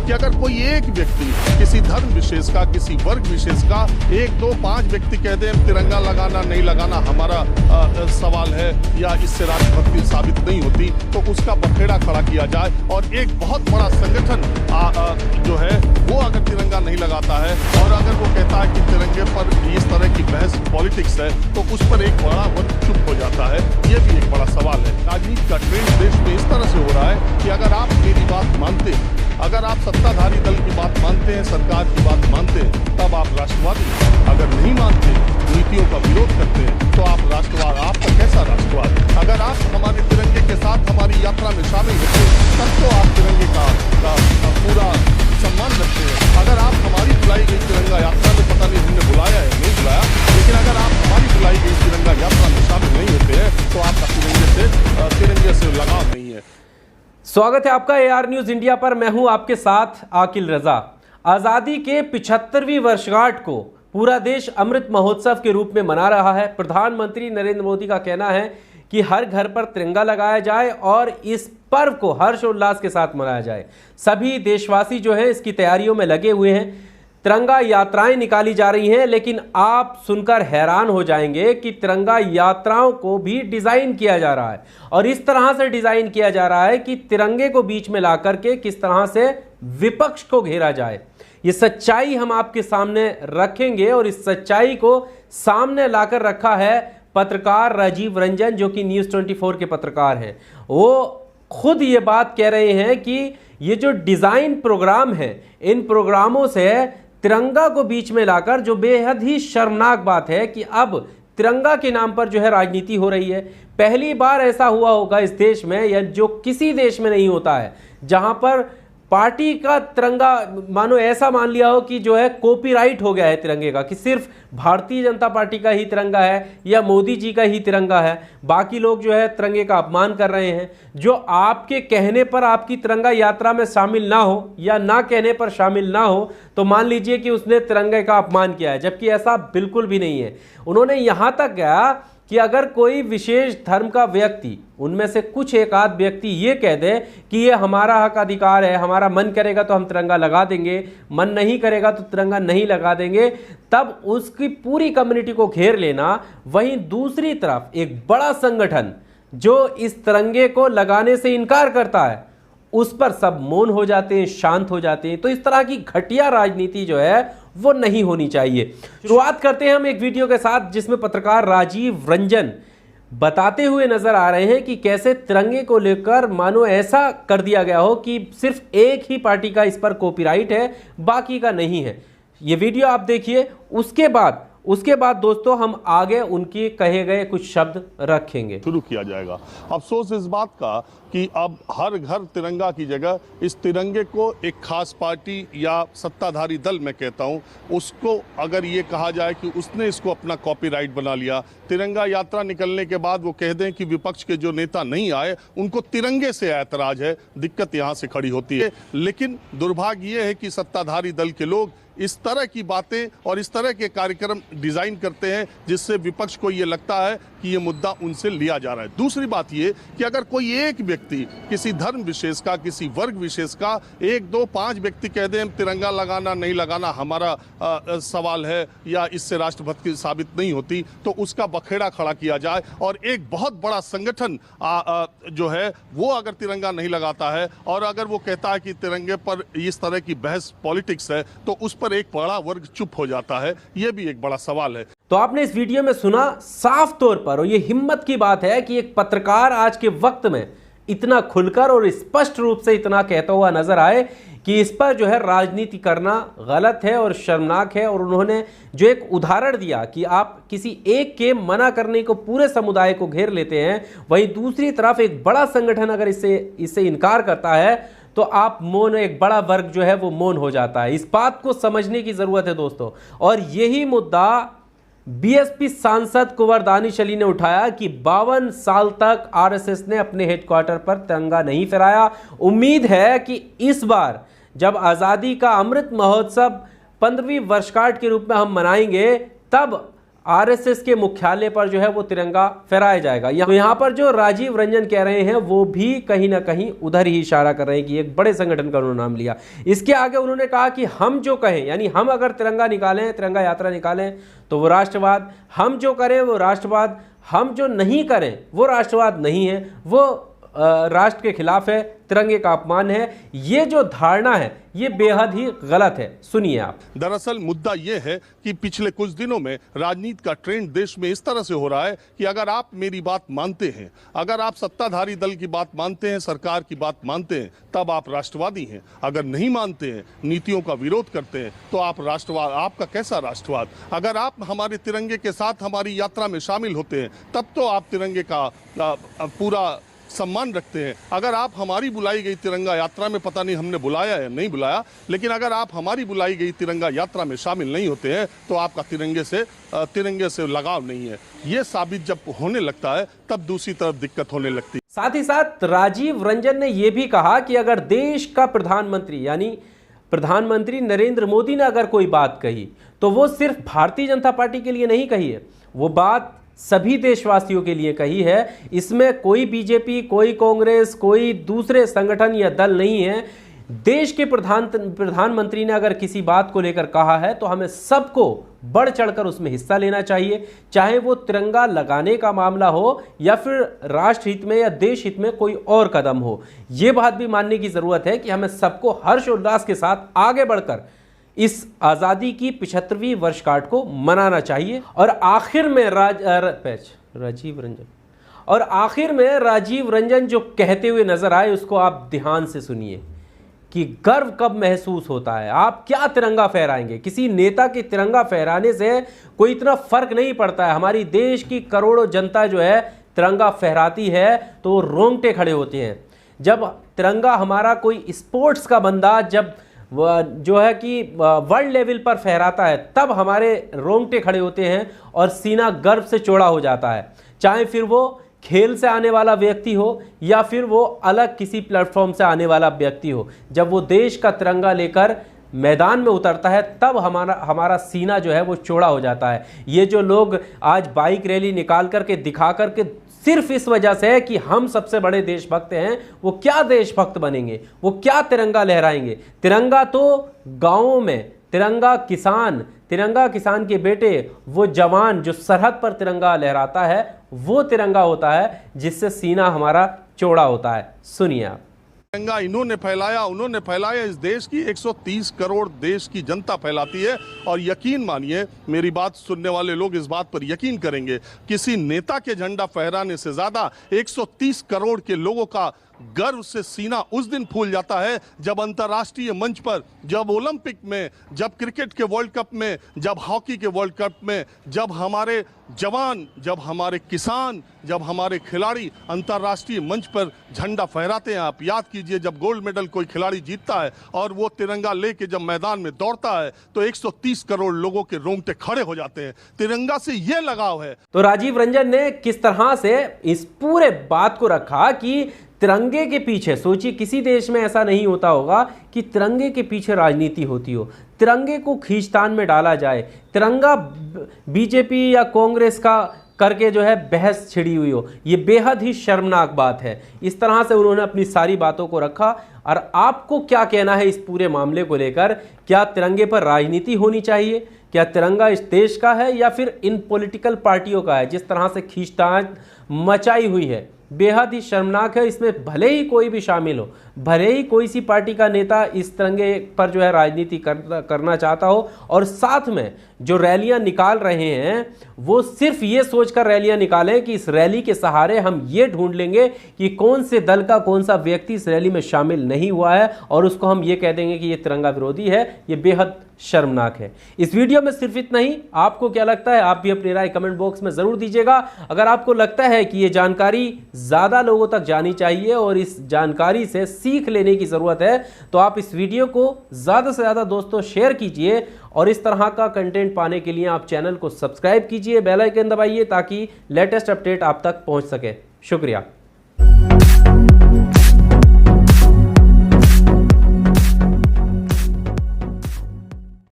कि अगर कोई एक व्यक्ति किसी धर्म विशेष का, किसी वर्ग विशेष का 1, 2, 5 व्यक्ति कह दें तिरंगा लगाना नहीं लगाना हमारा सवाल है या इससे राष्ट्रभक्ति साबित नहीं होती, तो उसका बखेड़ा खड़ा किया जाए और एक बहुत बड़ा संगठन जो है वो अगर तिरंगा नहीं लगाता है और अगर वो कहता है कि तिरंगे पर इस तरह की बहस पॉलिटिक्स है, तो उस पर एक बड़ा वर्ग चुप हो जाता है। ये भी एक बड़ा सवाल है। राजनीति का ट्रेंड देश में इस तरह से हो रहा है कि अगर आप मेरी बात मानते हैं, अगर आप सत्ताधारी दल की बात मानते हैं, सरकार की बात मानते हैं, तब आप राष्ट्रवादी, अगर नहीं मानते, नीतियों का विरोध करते हैं, तो आप राष्ट्रवाद, आपका कैसा राष्ट्रवाद? अगर आप हमारे तिरंगे के साथ हमारी यात्रा में शामिल होते तब तो आप तिरंगे का पूरा सम्मान रखते हैं। अगर आप हमारी बुलाई गई तिरंगा यात्रा में, पता नहीं हमने बुलाया है नहीं बुलाया, लेकिन अगर आप हमारी बुलाई गई तिरंगा यात्रा में शामिल नहीं होते हैं, तो आपका तिरंगे से लगाव नहीं है। स्वागत है आपका AR न्यूज इंडिया पर। मैं हूं आपके साथ आकिल रजा। आजादी के 75वीं वर्षगांठ को पूरा देश अमृत महोत्सव के रूप में मना रहा है। प्रधानमंत्री नरेंद्र मोदी का कहना है कि हर घर पर तिरंगा लगाया जाए और इस पर्व को हर्षोल्लास के साथ मनाया जाए। सभी देशवासी जो हैं इसकी तैयारियों में लगे हुए हैं। तिरंगा यात्राएं निकाली जा रही हैं, लेकिन आप सुनकर हैरान हो जाएंगे कि तिरंगा यात्राओं को भी डिजाइन किया जा रहा है और इस तरह से डिजाइन किया जा रहा है कि तिरंगे को बीच में ला करके किस तरह से विपक्ष को घेरा जाए। ये सच्चाई हम आपके सामने रखेंगे और इस सच्चाई को सामने लाकर रखा है पत्रकार राजीव रंजन, जो कि न्यूज़ 24 के पत्रकार हैं। वो खुद ये बात कह रहे हैं कि ये जो डिजाइन प्रोग्राम है, इन प्रोग्रामों से तिरंगा को बीच में लाकर, जो बेहद ही शर्मनाक बात है कि अब तिरंगा के नाम पर जो है राजनीति हो रही है। पहली बार ऐसा हुआ होगा इस देश में, या जो किसी देश में नहीं होता है, जहां पर पार्टी का तिरंगा मानो ऐसा मान लिया हो कि जो है कॉपीराइट हो गया है तिरंगे का, कि सिर्फ भारतीय जनता पार्टी का ही तिरंगा है या मोदी जी का ही तिरंगा है, बाकी लोग जो है तिरंगे का अपमान कर रहे हैं। जो आपके कहने पर आपकी तिरंगा यात्रा में शामिल ना हो या ना कहने पर शामिल ना हो, तो मान लीजिए कि उसने तिरंगे का अपमान किया है, जबकि ऐसा बिल्कुल भी नहीं है। उन्होंने यहां तक गया कि अगर कोई विशेष धर्म का व्यक्ति, उनमें से कुछ एक आध व्यक्ति ये कह दे कि ये हमारा हक अधिकार है, हमारा मन करेगा तो हम तिरंगा लगा देंगे, मन नहीं करेगा तो तिरंगा नहीं लगा देंगे, तब उसकी पूरी कम्युनिटी को घेर लेना। वहीं दूसरी तरफ एक बड़ा संगठन जो इस तिरंगे को लगाने से इनकार करता है, उस पर सब मौन हो जाते हैं, शांत हो जाते हैं। तो इस तरह की घटिया राजनीति जो है वो नहीं होनी चाहिए। शुरुआत करते हैं हम एक वीडियो के साथ, जिसमें पत्रकार राजीव रंजन बताते हुए नजर आ रहे हैं कि कैसे तिरंगे को लेकर मानो ऐसा कर दिया गया हो कि सिर्फ एक ही पार्टी का इस पर कॉपीराइट है, बाकी का नहीं है। ये वीडियो आप देखिए, उसके बाद दोस्तों हम आगे उनके कहे गए कुछ शब्द रखेंगे। शुरू किया जाएगा। अफसोस इस बात का कि अब हर घर तिरंगा की जगह इस तिरंगे को एक खास पार्टी या सत्ताधारी दल, मैं कहता हूं, उसको अगर ये कहा जाए कि उसने इसको अपना कॉपीराइट बना लिया, तिरंगा यात्रा निकलने के बाद वो कह दें कि विपक्ष के जो नेता नहीं आए उनको तिरंगे से ऐतराज है, दिक्कत यहां से खड़ी होती है। लेकिन दुर्भाग्य ये है कि सत्ताधारी दल के लोग इस तरह की बातें और इस तरह के कार्यक्रम डिजाइन करते हैं जिससे विपक्ष को ये लगता है कि ये मुद्दा उनसे लिया जा रहा है। दूसरी बात ये कि अगर कोई एक व्यक्ति किसी धर्म विशेष का, किसी वर्ग विशेष का 1, 2, 5 व्यक्ति कह दें तिरंगा लगाना नहीं लगाना हमारा सवाल है या इससे राष्ट्रभक्ति साबित नहीं होती, तो उसका बखेड़ा खड़ा किया जाए और एक बहुत बड़ा संगठन जो है वो अगर तिरंगा नहीं लगाता है और अगर वो कहता है कि तिरंगे पर इस तरह की बहस पॉलिटिक्स है, तो उस पर एक बड़ा वर्ग चुप हो जाता है। यह भी एक बड़ा सवाल है। तो आपने इस वीडियो में सुना साफ तौर पर, और ये हिम्मत की बात है कि एक पत्रकार आज के वक्त में इतना खुलकर और स्पष्ट रूप से इतना कहता हुआ नजर आए कि इस पर जो है राजनीति करना गलत है और शर्मनाक है। और उन्होंने जो एक उदाहरण दिया कि आप किसी एक के मना करने को पूरे समुदाय को घेर लेते हैं, वहीं दूसरी तरफ एक बड़ा संगठन अगर इससे इनकार करता है तो आप मौन, एक बड़ा वर्ग जो है वो मौन हो जाता है। इस बात को समझने की जरूरत है दोस्तों। और यही मुद्दा बीएसपी सांसद कुंवर दानिश अली ने उठाया कि 52 साल तक आरएसएस ने अपने हेडक्वार्टर पर तिरंगा नहीं फहराया। उम्मीद है कि इस बार जब आज़ादी का अमृत महोत्सव 15वीं वर्षगांठ के रूप में हम मनाएंगे, तब आरएसएस के मुख्यालय पर जो है वो तिरंगा फहराया जाएगा। तो यहाँ पर जो राजीव रंजन कह रहे हैं वो भी कहीं ना कहीं उधर ही इशारा कर रहे हैं कि एक बड़े संगठन का उन्होंने नाम लिया। इसके आगे उन्होंने कहा कि हम जो कहें, यानी हम अगर तिरंगा निकालें, तिरंगा यात्रा निकालें तो वो राष्ट्रवाद, हम जो करें वो राष्ट्रवाद, हम जो नहीं करें वो राष्ट्रवाद नहीं है, वो राष्ट्र के खिलाफ है, तिरंगे का अपमान है। ये जो धारणा है ये बेहद ही गलत है। सुनिए आप। दरअसल मुद्दा ये है कि पिछले कुछ दिनों में राजनीति का ट्रेंड देश में इस तरह से हो रहा है कि अगर आप मेरी बात मानते हैं, अगर आप सत्ताधारी दल की बात मानते हैं, सरकार की बात मानते हैं, तब आप राष्ट्रवादी हैं। अगर नहीं मानते हैं, नीतियों का विरोध करते हैं, तो आप राष्ट्रवाद, आपका कैसा राष्ट्रवाद? अगर आप हमारे तिरंगे के साथ हमारी यात्रा में शामिल होते हैं तब तो आप तिरंगे का पूरा सम्मान रखते हैं। अगर आप हमारी बुलाई गई तिरंगा यात्रा में, पता नहीं हमने बुलाया या नहीं बुलाया, लेकिन अगर आप हमारी बुलाई गई तिरंगा यात्रा में शामिल नहीं होते हैं तो आपका तिरंगे से लगाव नहीं है। ये साबित जब होने लगता है तब दूसरी तरफ दिक्कत होने लगती है। साथ ही साथ राजीव रंजन ने यह भी कहा कि अगर देश का प्रधानमंत्री यानी प्रधानमंत्री नरेंद्र मोदी ने अगर कोई बात कही तो वो सिर्फ भारतीय जनता पार्टी के लिए नहीं कही है, वो बात सभी देशवासियों के लिए कही है। इसमें कोई बीजेपी, कोई कांग्रेस, कोई दूसरे संगठन या दल नहीं है। देश के प्रधानमंत्री ने अगर किसी बात को लेकर कहा है तो हमें सबको बढ़ चढ़कर उसमें हिस्सा लेना चाहिए, चाहे वो तिरंगा लगाने का मामला हो या फिर राष्ट्र हित में या देश हित में कोई और कदम हो। ये बात भी मानने की जरूरत है कि हमें सबको हर्षोल्लास के साथ आगे बढ़कर इस आज़ादी की 75वीं वर्षगांठ को मनाना चाहिए। और आखिर में राजीव रंजन जो कहते हुए नजर आए उसको आप ध्यान से सुनिए कि गर्व कब महसूस होता है। आप क्या तिरंगा फहराएंगे? किसी नेता के तिरंगा फहराने से कोई इतना फर्क नहीं पड़ता है। हमारी देश की करोड़ों जनता जो है तिरंगा फहराती है तो रोंगटे खड़े होते हैं। जब तिरंगा हमारा कोई स्पोर्ट्स का बंदा जब जो है कि वर्ल्ड लेवल पर फहराता है तब हमारे रोंगटे खड़े होते हैं और सीना गर्व से चौड़ा हो जाता है। चाहे फिर वो खेल से आने वाला व्यक्ति हो या फिर वो अलग किसी प्लेटफॉर्म से आने वाला व्यक्ति हो, जब वो देश का तिरंगा लेकर मैदान में उतरता है तब हमारा सीना जो है वो चौड़ा हो जाता है। ये जो लोग आज बाइक रैली निकाल करके दिखा करके सिर्फ इस वजह से है कि हम सबसे बड़े देशभक्त हैं, वो क्या देशभक्त बनेंगे? वो क्या तिरंगा लहराएंगे? तिरंगा तो गांवों में तिरंगा किसान के बेटे, वो जवान जो सरहद पर तिरंगा लहराता है वो तिरंगा होता है जिससे सीना हमारा चौड़ा होता है। सुनिए आप। तिरंगा इन्होंने फैलाया, उन्होंने फैलाया, इस देश की 130 करोड़ देश की जनता फैलाती है। और यकीन मानिए, मेरी बात सुनने वाले लोग इस बात पर यकीन करेंगे, किसी नेता के झंडा फहराने से ज्यादा 130 करोड़ के लोगों का गर्व से सीना उस दिन फूल जाता है जब अंतर्राष्ट्रीय मंच पर, जब ओलंपिक में, जब क्रिकेट के वर्ल्ड कप में, जब हॉकी के वर्ल्ड कप में, जब हमारे जवान, जब हमारे किसान, जब हमारे खिलाड़ी अंतर्राष्ट्रीय मंच पर झंडा फहराते हैं। आप याद कीजिए, जब गोल्ड मेडल कोई खिलाड़ी जीतता है और वो तिरंगा लेके जब मैदान में दौड़ता है तो 130 करोड़ लोगों के रोंगटे खड़े हो जाते हैं। तिरंगा से ये लगाव है। तो राजीव रंजन ने किस तरह से इस पूरे बात को रखा कि तिरंगे के पीछे, सोचिए किसी देश में ऐसा नहीं होता होगा कि तिरंगे के पीछे राजनीति होती हो, तिरंगे को खींचतान में डाला जाए, तिरंगा बीजेपी या कांग्रेस का करके जो है बहस छिड़ी हुई हो। ये बेहद ही शर्मनाक बात है। इस तरह से उन्होंने अपनी सारी बातों को रखा। और आपको क्या कहना है इस पूरे मामले को लेकर? क्या तिरंगे पर राजनीति होनी चाहिए? क्या तिरंगा इस देश का है या फिर इन पॉलिटिकल पार्टियों का है? जिस तरह से खींचतान मचाई हुई है बेहद ही शर्मनाक है। इसमें भले ही कोई भी शामिल हो, भले ही कोई सी पार्टी का नेता इस तिरंगे पर जो है राजनीति करना चाहता हो और साथ में जो रैलियां निकाल रहे हैं वो सिर्फ ये सोचकर रैलियां निकालें कि इस रैली के सहारे हम ये ढूंढ लेंगे कि कौन से दल का कौन सा व्यक्ति इस रैली में शामिल नहीं हुआ है और उसको हम ये कह देंगे कि ये तिरंगा विरोधी है। ये बेहद शर्मनाक है। इस वीडियो में सिर्फ इतना ही। आपको क्या लगता है? आप भी अपनी राय कमेंट बॉक्स में जरूर दीजिएगा। अगर आपको लगता है कि ये जानकारी ज्यादा लोगों तक जानी चाहिए और इस जानकारी से सीख लेने की जरूरत है तो आप इस वीडियो को ज्यादा से ज्यादा दोस्तों शेयर कीजिए। और इस तरह का कंटेंट पाने के लिए आप चैनल को सब्सक्राइब कीजिए, बेल आइकन दबाइए ताकि लेटेस्ट अपडेट आप तक पहुंच सके। शुक्रिया।